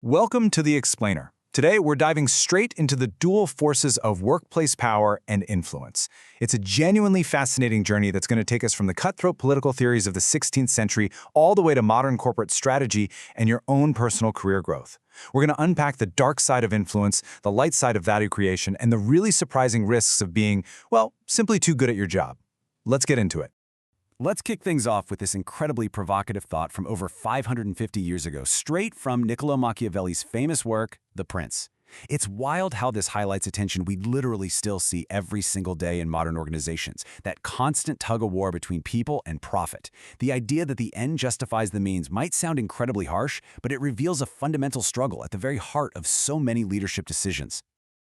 Welcome to The Explainer. Today, we're diving straight into the dual forces of workplace power and influence. It's a genuinely fascinating journey that's going to take us from the cutthroat political theories of the 16th century all the way to modern corporate strategy and your own personal career growth. We're going to unpack the dark side of influence, the light side of value creation, and the really surprising risks of being, well, simply too good at your job. Let's get into it. Let's kick things off with this incredibly provocative thought from over 550 years ago, straight from Niccolò Machiavelli's famous work, The Prince. It's wild how this highlights a tension we literally still see every single day in modern organizations, that constant tug-of-war between people and profit. The idea that the end justifies the means might sound incredibly harsh, but it reveals a fundamental struggle at the very heart of so many leadership decisions.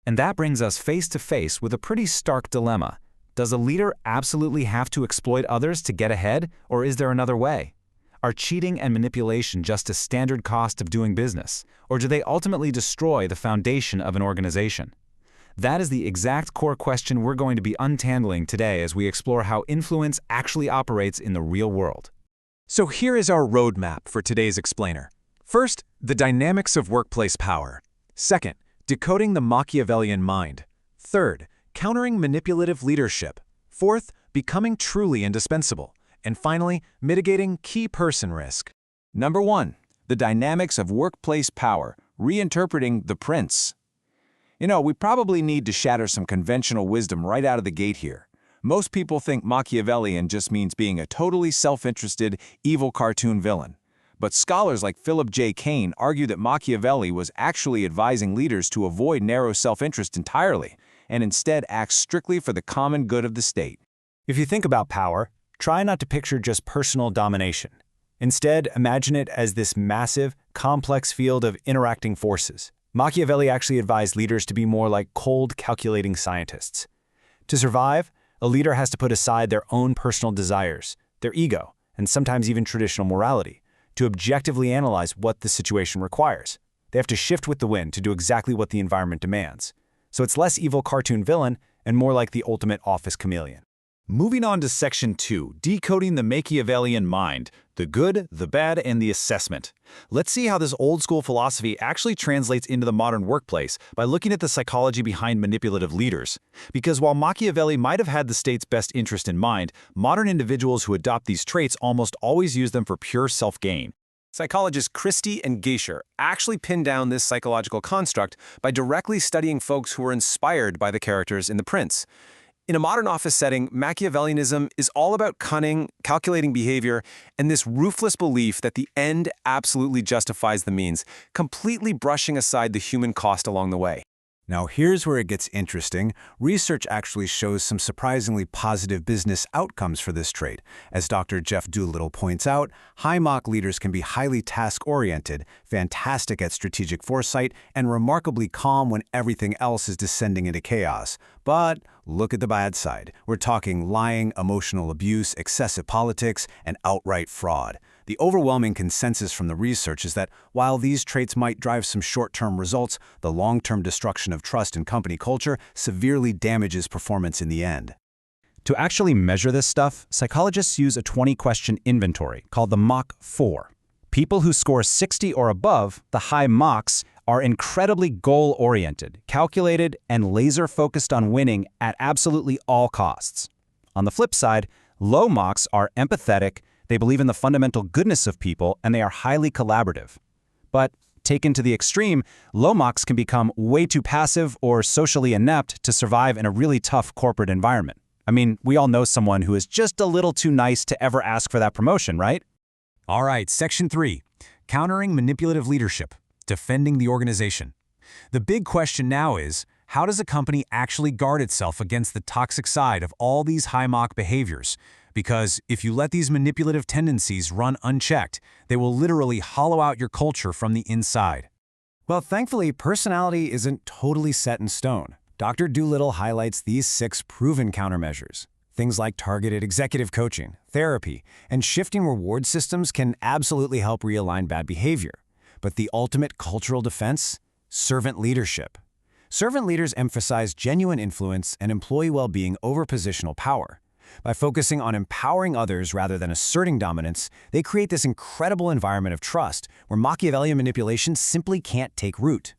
And that brings us face to face with a pretty stark dilemma. Does a leader absolutely have to exploit others to get ahead, or is there another way? Are cheating and manipulation just a standard cost of doing business, or do they ultimately destroy the foundation of an organization? That is the exact core question we're going to be untangling today as we explore how influence actually operates in the real world. So here is our roadmap for today's explainer. First, the dynamics of workplace power. Second, decoding the Machiavellian mind. Third, countering manipulative leadership. Fourth, becoming truly indispensable. And finally, mitigating key person risk. Number 1, the dynamics of workplace power, reinterpreting The Prince. We probably need to shatter some conventional wisdom right out of the gate here. Most people think Machiavellian just means being a totally self-interested, evil cartoon villain. But scholars like Philip J. Kane argue that Machiavelli was actually advising leaders to avoid narrow self-interest entirely, and instead act strictly for the common good of the state. If you think about power, try not to picture just personal domination. Instead, imagine it as this massive, complex field of interacting forces. Machiavelli actually advised leaders to be more like cold, calculating scientists. To survive, a leader has to put aside their own personal desires, their ego, and sometimes even traditional morality, to objectively analyze what the situation requires. They have to shift with the wind to do exactly what the environment demands. So it's less evil cartoon villain and more like the ultimate office chameleon. Moving on to Section 2, decoding the Machiavellian mind, the good, the bad, and the assessment. Let's see how this old-school philosophy actually translates into the modern workplace by looking at the psychology behind manipulative leaders. Because while Machiavelli might have had the state's best interest in mind, modern individuals who adopt these traits almost always use them for pure self-gain. Psychologists Christie and Geischer actually pinned down this psychological construct by directly studying folks who were inspired by the characters in The Prince. In a modern office setting, Machiavellianism is all about cunning, calculating behavior, and this ruthless belief that the end absolutely justifies the means, completely brushing aside the human cost along the way. Now here's where it gets interesting. Research actually shows some surprisingly positive business outcomes for this trait. As Dr. Jeff Doolittle points out, high Mach leaders can be highly task-oriented, fantastic at strategic foresight, and remarkably calm when everything else is descending into chaos. But look at the bad side. We're talking lying, emotional abuse, excessive politics, and outright fraud. The overwhelming consensus from the research is that while these traits might drive some short-term results, the long-term destruction of trust in company culture severely damages performance in the end. To actually measure this stuff, psychologists use a 20-question inventory called the Mach 4. People who score 60 or above, the high Machs, are incredibly goal-oriented, calculated, and laser-focused on winning at absolutely all costs. On the flip side, low Machs are empathetic, they believe in the fundamental goodness of people, and they are highly collaborative. But taken to the extreme, low Machs can become way too passive or socially inept to survive in a really tough corporate environment. I mean, we all know someone who is just a little too nice to ever ask for that promotion, right? All right, Section 3, countering manipulative leadership, defending the organization. The big question now is, how does a company actually guard itself against the toxic side of all these high Mach behaviors? Because if you let these manipulative tendencies run unchecked, they will literally hollow out your culture from the inside. Well, thankfully, personality isn't totally set in stone. Dr. Doolittle highlights these 6 proven countermeasures. Things like targeted executive coaching, therapy, and shifting reward systems can absolutely help realign bad behavior. But the ultimate cultural defense? Servant leadership. Servant leaders emphasize genuine influence and employee well-being over positional power. By focusing on empowering others rather than asserting dominance, they create this incredible environment of trust where Machiavellian manipulation simply can't take root.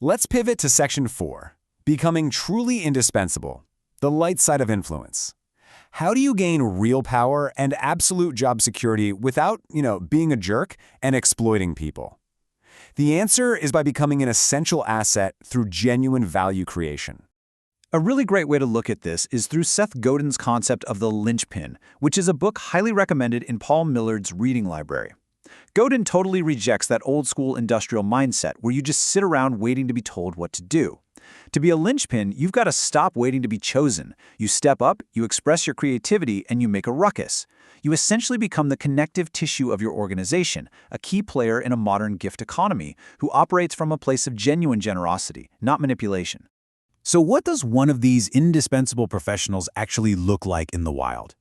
Let's pivot to Section 4, Becoming Truly Indispensable, the light side of influence. How do you gain real power and absolute job security without, being a jerk and exploiting people? The answer is by becoming an essential asset through genuine value creation. A really great way to look at this is through Seth Godin's concept of the linchpin, which is a book highly recommended in Paul Millard's reading library. Godin totally rejects that old-school industrial mindset where you just sit around waiting to be told what to do. To be a linchpin, you've got to stop waiting to be chosen. You step up, you express your creativity, and you make a ruckus. You essentially become the connective tissue of your organization, a key player in a modern gift economy who operates from a place of genuine generosity, not manipulation. So what does one of these indispensable professionals actually look like in the wild?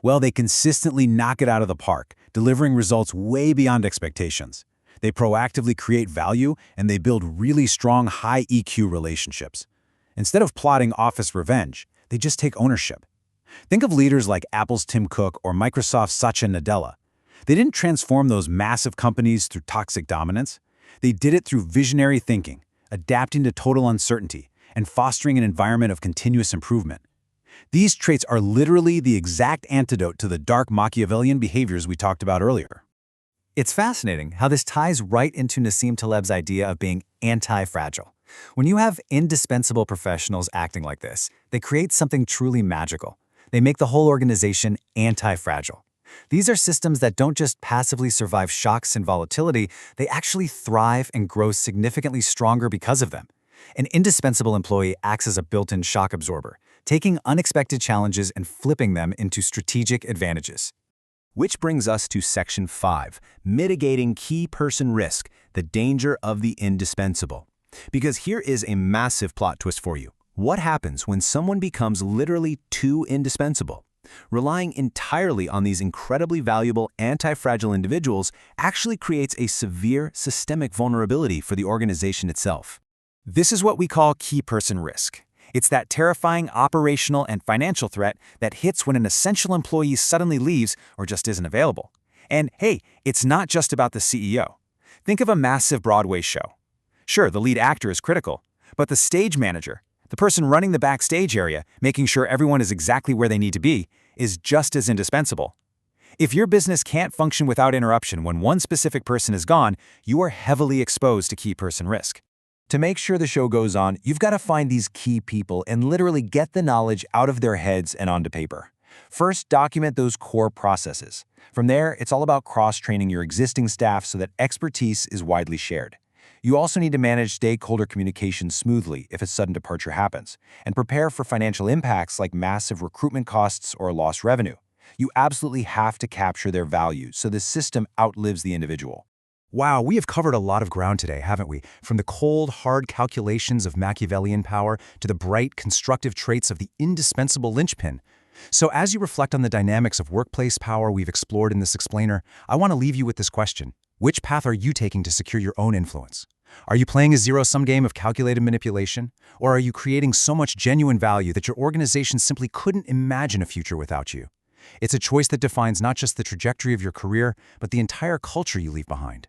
Well, they consistently knock it out of the park, delivering results way beyond expectations. They proactively create value, and they build really strong high EQ relationships. Instead of plotting office revenge, they just take ownership. Think of leaders like Apple's Tim Cook or Microsoft's Satya Nadella. They didn't transform those massive companies through toxic dominance. They did it through visionary thinking, adapting to total uncertainty, and fostering an environment of continuous improvement. These traits are literally the exact antidote to the dark Machiavellian behaviors we talked about earlier. It's fascinating how this ties right into Nassim Taleb's idea of being anti-fragile. When you have indispensable professionals acting like this, they create something truly magical. They make the whole organization anti-fragile. These are systems that don't just passively survive shocks and volatility, they actually thrive and grow significantly stronger because of them. An indispensable employee acts as a built-in shock absorber, taking unexpected challenges and flipping them into strategic advantages. Which brings us to Section 5, Mitigating Key Person Risk, the Danger of the Indispensable. Because here is a massive plot twist for you. What happens when someone becomes literally too indispensable? Relying entirely on these incredibly valuable anti-fragile individuals actually creates a severe systemic vulnerability for the organization itself. This is what we call key person risk. It's that terrifying operational and financial threat that hits when an essential employee suddenly leaves or just isn't available. And hey, it's not just about the CEO. Think of a massive Broadway show. Sure, the lead actor is critical, but the stage manager, the person running the backstage area, making sure everyone is exactly where they need to be, is just as indispensable. If your business can't function without interruption when one specific person is gone, you are heavily exposed to key person risk. To make sure the show goes on, you've got to find these key people and literally get the knowledge out of their heads and onto paper. First, document those core processes. From there, it's all about cross-training your existing staff so that expertise is widely shared. You also need to manage stakeholder communication smoothly if a sudden departure happens, and prepare for financial impacts like massive recruitment costs or lost revenue. You absolutely have to capture their value so the system outlives the individual. Wow, we have covered a lot of ground today, haven't we? From the cold, hard calculations of Machiavellian power to the bright, constructive traits of the indispensable linchpin. So as you reflect on the dynamics of workplace power we've explored in this explainer, I want to leave you with this question. Which path are you taking to secure your own influence? Are you playing a zero-sum game of calculated manipulation? Or are you creating so much genuine value that your organization simply couldn't imagine a future without you? It's a choice that defines not just the trajectory of your career, but the entire culture you leave behind.